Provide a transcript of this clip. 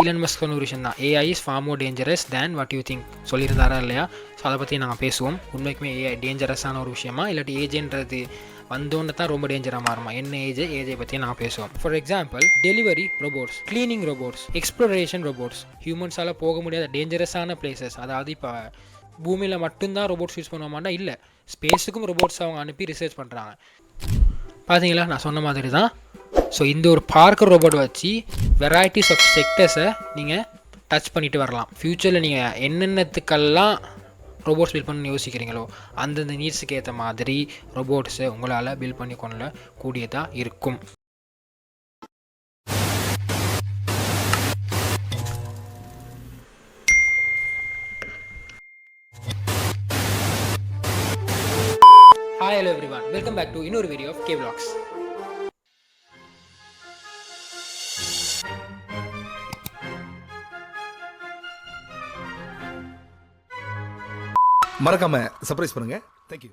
Elon Musk சொன்ன ஒரு விஷயம் தான், AI is far more dangerous than what you think சொல்லியிருந்தாரா இல்லையா? ஸோ அதை பற்றி நாங்கள் பேசுவோம். உண்மைக்குமே ஏஐ டேஞ்சரஸான ஒரு விஷயமா, இல்லாட்டி ஏஜென்றது வந்தோன்னு தான் ரொம்ப டேஞ்சராக மாறுமா? என்ன ஏஜை பற்றி நாங்கள் பேசுவோம். For example, delivery robots, cleaning robots, exploration robots, ஹியூமன்ஸால் போக முடியாத டேஞ்சரஸான பிளேசஸ். அதாவது இப்போ பூமியில் மட்டும்தான் ரோபோட்ஸ் யூஸ் பண்ணுவோமாண்டா இல்லை, ஸ்பேஸுக்கும் ரோபோட்ஸ் அவங்க அனுப்பி ரிசர்ச் பண்ணுறாங்க. பார்த்தீங்களா, நான் சொன்ன மாதிரி தான். ஸோ இந்த ஒரு பார்க்கர் ரோபோட் வச்சு வெரைட்டிஸ் ஆஃப் செக்டர்ஸை நீங்கள் டச் பண்ணிட்டு வரலாம். ஃப்யூச்சரில் நீங்கள் என்னென்னத்துக்கெல்லாம் ரோபோட்ஸ் பில்ட் பண்ணி யோசிக்கிறீங்களோ அந்தந்த நீட்ஸுக்கு ஏற்ற மாதிரி ரோபோட்ஸை உங்களால் பில்ட் பண்ணி கொள்ள கூடியதாக இருக்கும். Hi hello everyone, welcome back to இன்னொரு வீடியோ ஆஃப் கே விலாக்ஸ். மறக்காம சர்ப்ரைஸ் பண்ணுங்க. தேங்க்யூ.